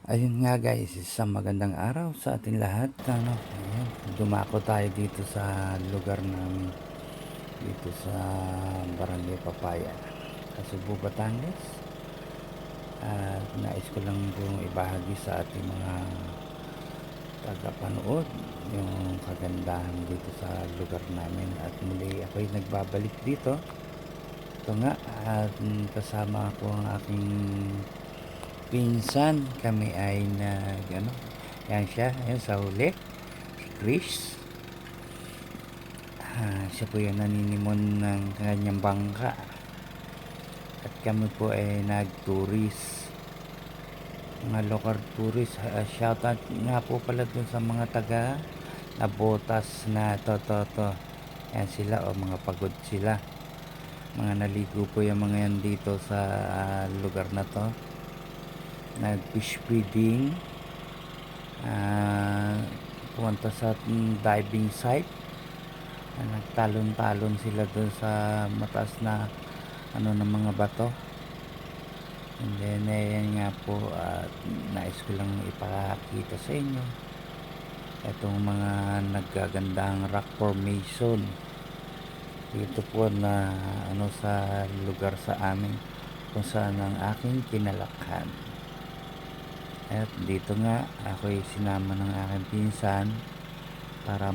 Ayun nga guys, isang magandang araw sa ating lahat. Ayan, dumako tayo dito sa lugar namin, dito sa Barangay Papaya, Cebu, Batangas. At nais ko lang pong ibahagi sa ating mga tagapanood yung kagandahan dito sa lugar namin. At muli ako'y nagbabalik dito. Ito nga, at kasama ko ang aking pinsan. Kami ay yan siya, ayan sa huli, si Chris. Siya po yung naninimon ng kanyang bangka at kami po ay nag-tourist, mga local tourist. Shoutout nga po pala dun sa mga taga na botas na to yan sila, o mga pagod sila, mga naligo po yung mga yan dito sa lugar na to, nag fish feeding, pumunta sa diving site. Nagtalon-talon sila doon sa mataas na ng mga bato. And then ayan nga po, nais ko lang ipakita sa inyo itong mga naggagandang rock formation dito po na sa lugar sa amin kung saan ang aking kinalakhan. At dito nga ako'y sinama ng aking pinsan para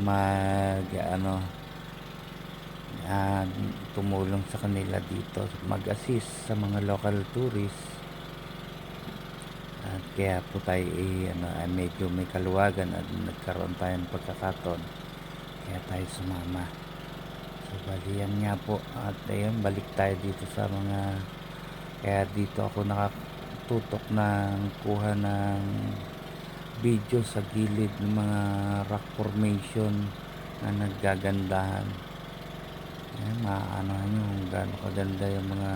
tumulong sa kanila dito, mag-assist sa mga local tourists. At kaya po tayo ay medyo may kaluwagan at nagkaroon tayo ng pagkakataon, kaya tayo sumama. So bali yan nga po, at ayun, balik tayo dito sa mga, kaya dito ako nakatutok ng kuha ng video sa gilid ng mga rock formation na naggagandahan. Ayan, maaanohan nyo kung gaano kaganda yung mga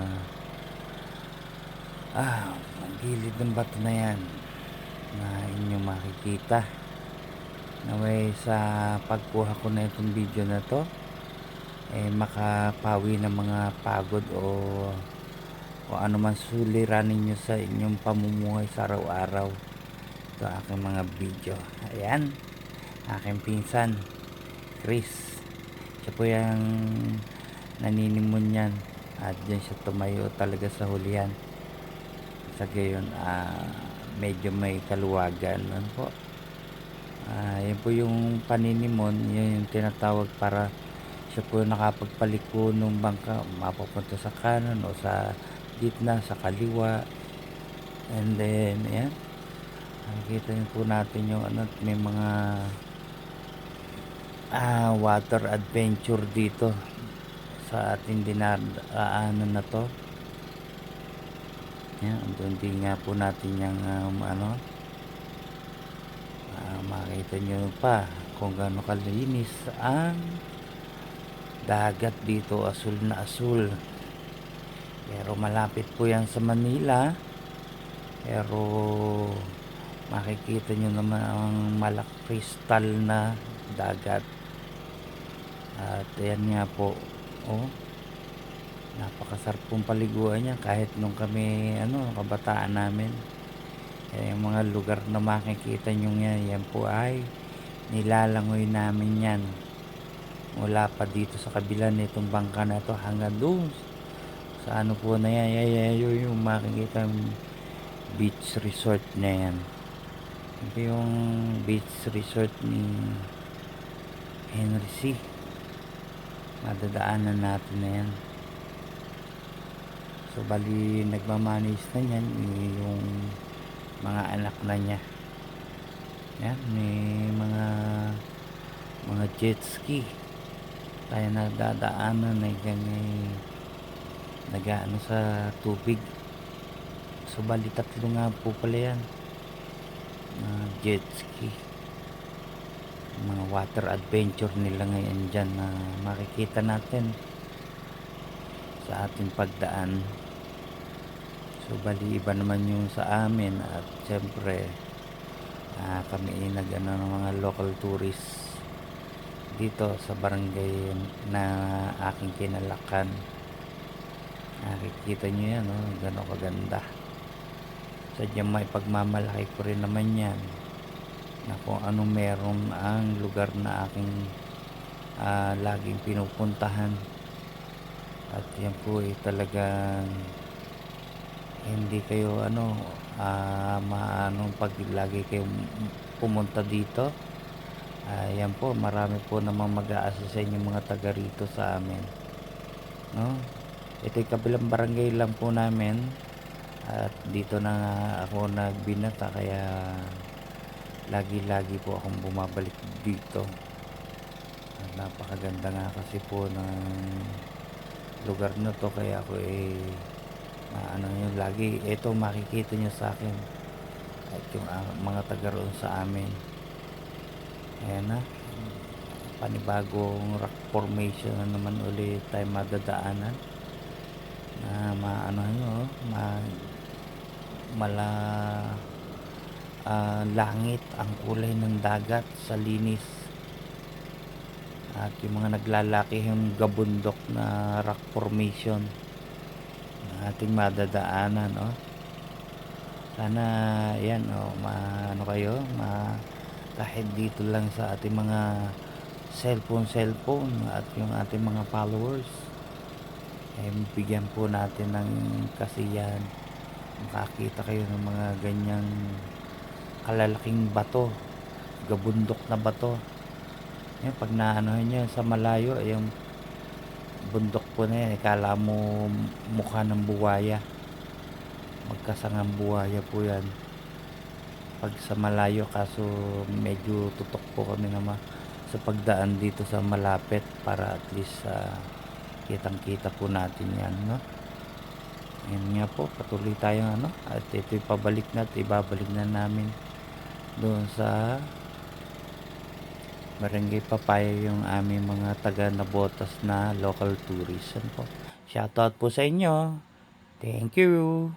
gilid ng bato na yan na inyong makikita. Naway sa pagkuha ko na itong video na to makapawi ng mga pagod o ano man suliranin nyo sa inyong pamumuhay sa araw-araw. Ito aking mga video. Ayan, aking pinsan Chris, siya po yung naninimon yan, at dyan siya tumayo talaga sa hulihan. Sa gayon, medyo may kaluwagan po. Yan po yung paninimon, yun yung tinatawag, para siya po nakapagpaliko ng bangka, mapupunta sa kanan o sa gitna, sa kaliwa. And then ayan, nakikita niyo po natin yung may mga water adventure dito sa ating dinadaanan na to. Yan, doon din nga po natin yung makita nyo pa kung gaano kalinis ang dagat dito, asul na asul. Pero malapit po yan sa Manila, pero makikita nyo naman ang kristal na dagat. At ayan nga po, napakasarap pong paliguan niya kahit nung kami kabataan namin. Yung mga lugar na makikita nyo yan po ay nilalangoy namin yan mula pa dito sa kabila nitong bangka na to hanggang doon sa po na yan, yung makikita beach resort na yan. Ito yung beach resort ni Henry C. Madadaanan natin na yan. So bali nagmamanis na yan yung mga anak na niya. Yan, may mga jet ski tayo nadadaanan na nag-ano sa tubig. So bali tatlo nga po pala yan, jet ski, mga water adventure nila ngayon dyan na makikita natin sa ating pagdaan. So bali iba naman yung sa amin, at syempre kami ng mga local tourists dito sa barangay na aking kinalakan. Nakikita nyo yan, gano'ng kaganda. sadyang maipagmamalaki ko rin naman yan na kung anong meron ang lugar na aking laging pinupuntahan. At yan po ay talagang hindi kayo maano pag lagi kayong pumunta dito. Yan po, marami po namang mag-a-assist sa inyo mga taga rito sa amin, no? Ito'y kabilang barangay lang po namin at dito na nga ako nagbinata, kaya lagi-lagi po akong bumabalik dito. At napakaganda nga kasi po ng lugar na to, kaya ako yun, lagi ito makikita nyo sa akin at yung mga taga roon sa amin. Ayan na, panibagong rock formation na naman ulit tayo madadaanan na langit ang kulay ng dagat sa linis at yung mga naglalakihang gabundok na rock formation na ating madadaanan. Sana yan, kahit dito lang sa ating mga cellphone at yung ating mga followers ay bigyan po natin ng kasiyahan, makakita kayo ng mga ganyang kalalaking bato, gabundok na bato. Yan, pag naanohan nyo sa malayo, yung bundok po na yan, ikala mo mukha ng buwaya, magkasangang buwaya po yan pag sa malayo, kaso medyo tutok po kami sa pagdaan dito sa malapit para at least kitang kita po natin yan, no? Yan nga po, patuloy tayo at ito'y ibabalik na namin doon sa Barangay Papaya yung aming mga taga Nabotas na local tourism po. Shoutout po sa inyo, thank you.